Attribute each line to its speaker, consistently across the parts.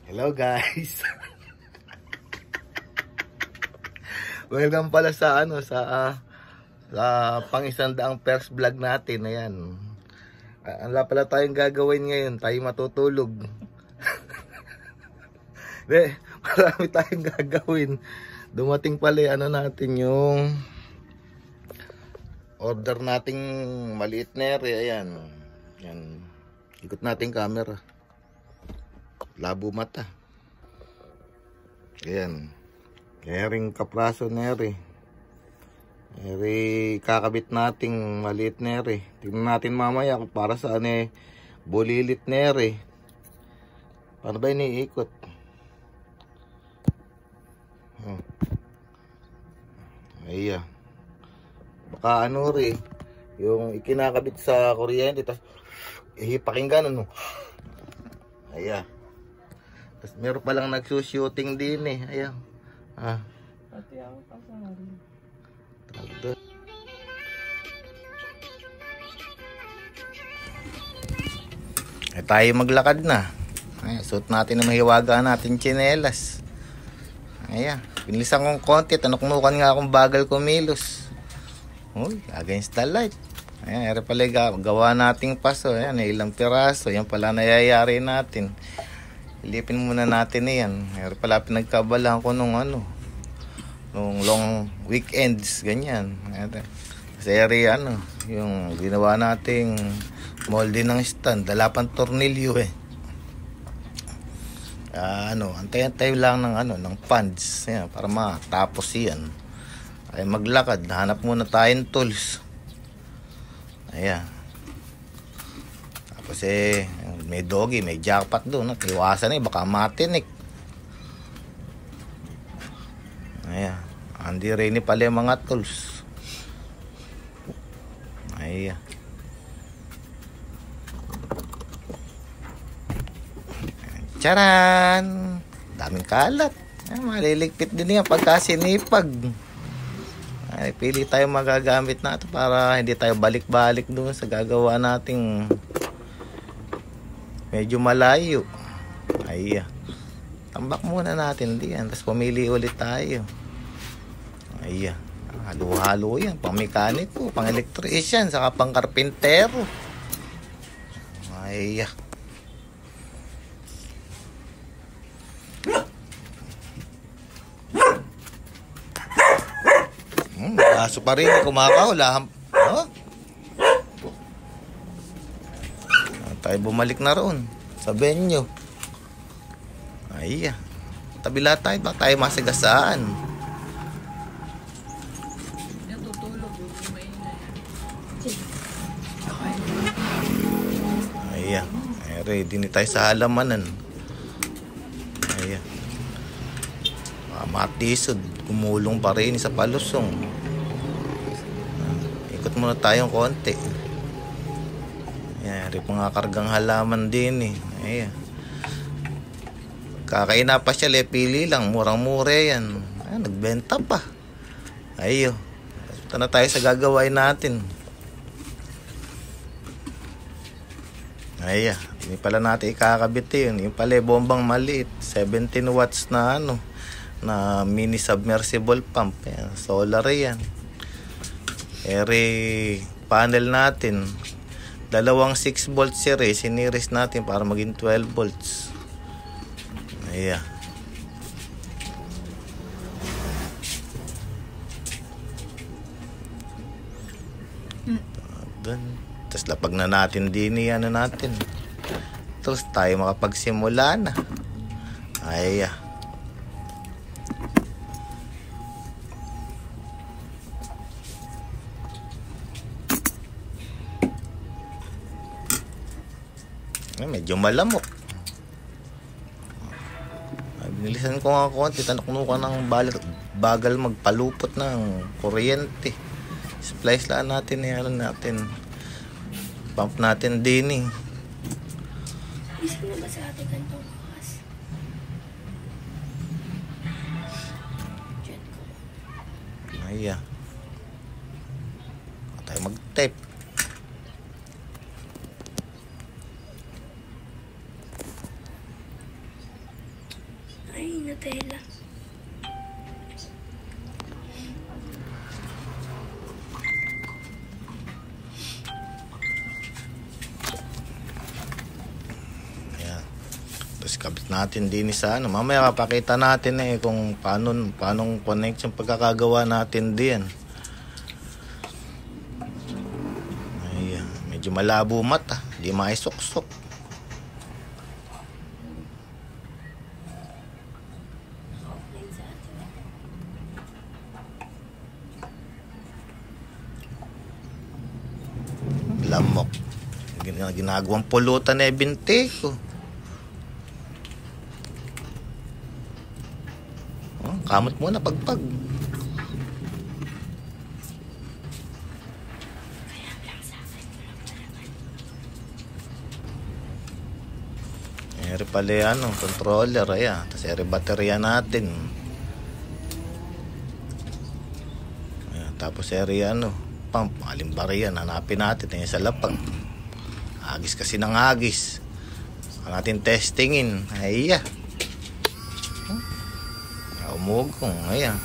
Speaker 1: Hello guys. Welcome pala sa sa pang-100 first vlog natin. Ayan. Wala pala tayong gagawin ngayon. Tayo matutulog. Marami tayong gagawin. Dumating pala natin yung order nating maliit na ere. Ayan. Ayan. Ikot natin camera. Labo mata. Ayan. Ering kapraso nere. Eri kakabit nating maliit nere. Tingnan natin mamaya kung para saan bulilit nere. Paano ba iniikot? Ayan. Baka yung ikinakabit sa kuryente tapos ihipaking ganun. Ayan. Tapos meron palang nagsushooting din Ayan.
Speaker 2: Pati ako kasali.
Speaker 1: Tayo maglakad na. Suot natin ang mahiwaga natin tsinelas. Ayan. Pinilisan kong konti. Tanuknukan nga akong bagal kumilos. Uy, against the light. Ayan, ere pala gawa nating paso. Ayan, ilang piraso. Yan pala nayayari natin. Ilipin muna natin yan. Ere pala pinagkabalahan ko nung long weekends. Ganyan. Kasi ere yung ginawa nating molde ng stand. Dala pang tornilyo antay-antay lang ng funds para matapos yan. Ay maglakad, hanap muna tayong tools. Ayan. Tapos may doggy, may jackpot doon. Iwasan baka matinik. Ayan. Hindi rin pala yung mga tools. Ayan. Charan! Daming kalat. Maliligpit din yan pagka sinipag. Ay, pili tayo magagamit natin para hindi tayo balik-balik doon sa gagawa nating medyo malayo. Ay, tambak muna natin diyan. Tapos pumili ulit tayo. Ay, halo-halo yan. Pang mekaniko, pang electrician, saka pang karpintero. Ay, aso pa rin, kumakahula. Tayo bumalik na roon sa venue. Ay, tabila tayo, baka tayo masigasaan. Ay, ready na tayo sa halamanan. Ay, matisod, kumulong pa rin sa palusong. Ikot muna tayong konti. Ayan, mga kargang halaman din Ayan. Kakaina pa siya, pili lang, murang-mura yan. Ayan, nagbenta pa. Ayo. Ito na tayo sa gagawin natin. Ayan, hindi pala natin ikakabit yun. Yung pala bombang maliit, 17 watts na na mini submersible pump. Ayan, solar yan. Eri panel natin, dalawang 6 volts series, siniris natin para maging 12 volts. Ayan. Tapos lapag na natin din natin. Tapos tayo makapagsimula na. Ayan. Medyo malamok. Binilisan ko nga konti. Tanuknukan ng bagal magpalupot ng kuryente. Splice lang natin natin. Pump natin din
Speaker 3: Isip na ba sa ating gantong bukas?
Speaker 1: Ayan. Tayo mag-tape.
Speaker 3: na tela.
Speaker 1: Ayan. Tapos kabit natin din sa ano. Mamaya kapakita natin kung paano connection pagkakagawa natin din. Ayan. Medyo malabo mata. Hindi maisuksok. Lamok. Ginagawang pulutan na binti ko. Oh, kamot muna pagpag. Eri pala yan, controller, ayan. Tapos eri baterya natin. Ayan, tapos eri pump, alimbari yan. Hanapin natin, yung sa lapag. Agis kasi ng agis. Natin testingin. Ayan. Umugong, ayan.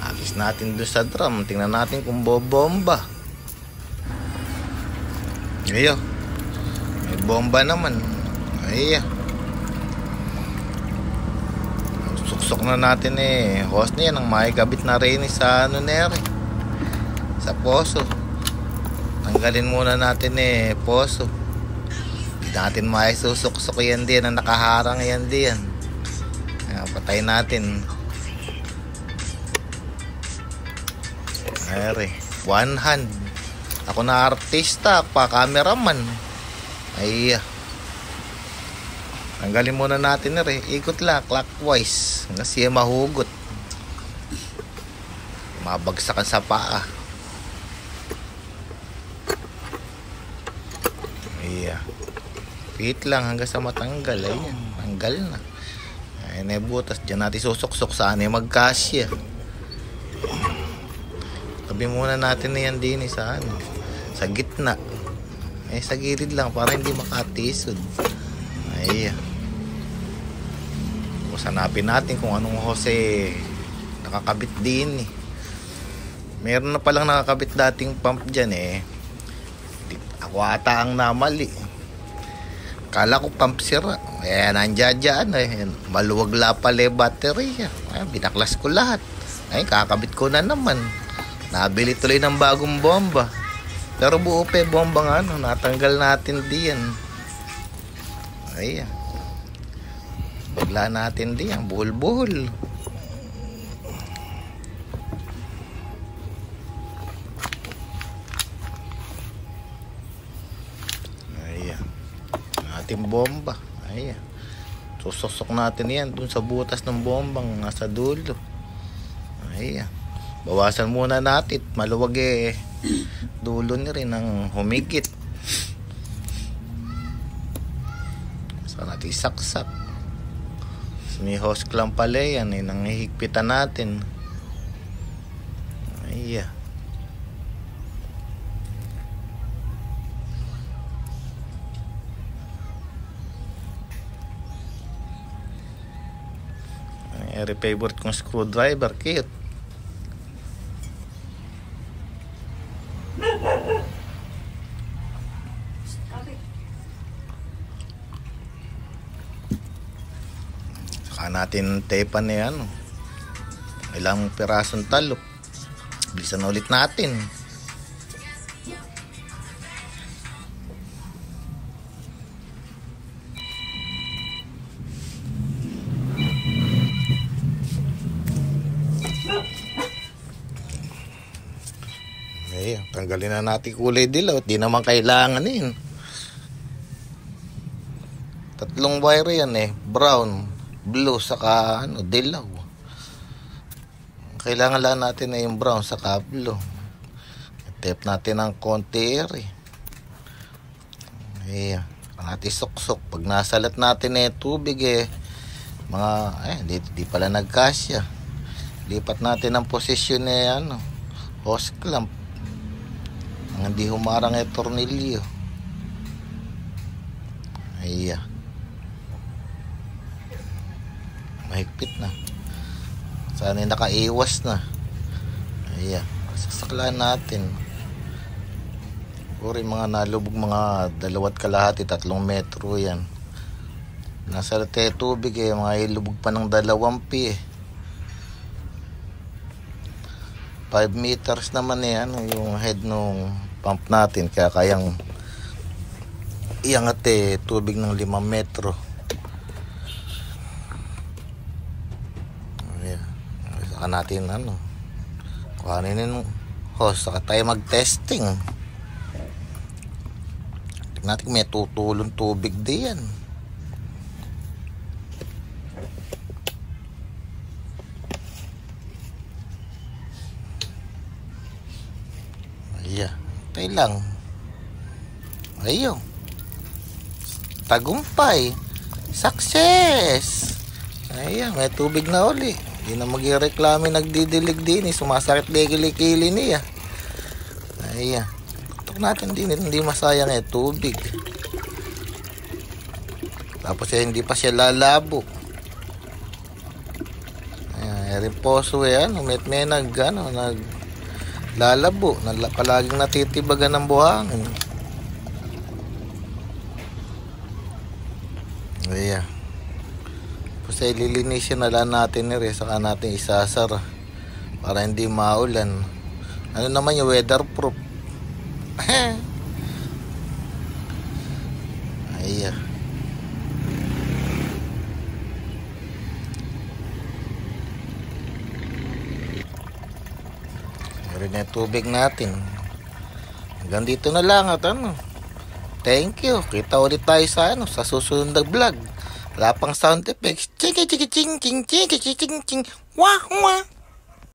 Speaker 1: Agis natin doon sa drum. Tingnan natin kung bobomba. Ayan. May bomba naman. Ayan. Suksok na natin hose niya nang makikabit na rin sa sa poso. Tanggalin muna natin poso. Hindi natin maisusuksok yan din ang nakaharang yan din. Ayan, patay natin. Ayan, one hand. Ako na artista, pa cameraman. Ayan. Tanggalin muna natin ikot lang clockwise kasi mahugot. Mabagsakan sa paa. Iya. Pit lang hanggang sa matanggal. Ayan, tanggal na. Ayan, butas. Diyan natin susuksok saan magkasya. Tabi muna natin na yan din sa gitna. Sa gilid lang para hindi makatisod. Ayan. Hanapin natin kung anong hose nakakabit din Meron na palang nakakabit dating pump dyan Ako ata ang namali. Kala ko pump sira. Nandiyan maluwag la pala battery. Binaklas ko lahat. Kakabit ko na naman. Nabili tuloy ng bagong bomba. Pero buo pa bomba natanggal natin diyan. Ayan. Bagla natin diyan, buhol-buhol. Ayan. Ating bomba. Ayan. Susok natin yan dun sa butas ng bombang nasa dulo. Ayan. Bawasan muna natin. Maluwag dulo ni rin ng humigit. Saan natin saksak. May hose clamp pala yan nangihigpitan natin. Ayan. Eri favorite kong screwdriver kit. Natin tapean ilang pirasong talok. Bilisan ulit natin. Tanggalin na natin kulay dilaw. Di naman kailangan tatlong wire yan brown, blue, saka dilaw. Kailangan lang natin yung brown saka blue. Tape natin ng konti Ayan. Natin suksok. Pag nasalat natin tubig di pala nagkasya. Lipat natin ang posisyon hose clamp. Hindi humarang tornilyo. Ayan. mahigpit na. Sana nakaiwas na. Ayan, sasaklaan natin. Puri mga nalubog, mga 2.5, 3 metro yan. Nasa tubig mga ilubog pa ng 2 pi 5 meters naman yung head nung pump natin, kaya kayang iangat tubig ng 5 metro. Ayan, saka natin kuhanin yung hose, saka tayo mag-testing. Tignan natin kung may tutulong tubig diyan. Ayan, tayo lang. Ayun, tagumpay, success. Ayan, may tubig na uli. Hindi na magreklamo, nagdidilig din sumasakit kilikili niya. Ayan, tutok natin din, hindi masayang tubig. Tapos hindi pa siya lalabo. Ayan, rin poso may lalabo, palaging natitibagan ng buhangin. Ayan. Tapos ililinisin na lang natin saka natin isasar para hindi maulan. Ano naman yung weatherproof. Ayan. Meron na tubig natin. Hanggang dito na lang at thank you. Kita ulit tayo sa susunod na vlog. Wala pang sound effects. Ching ching ching ching ching ching ching ching. Wah wah.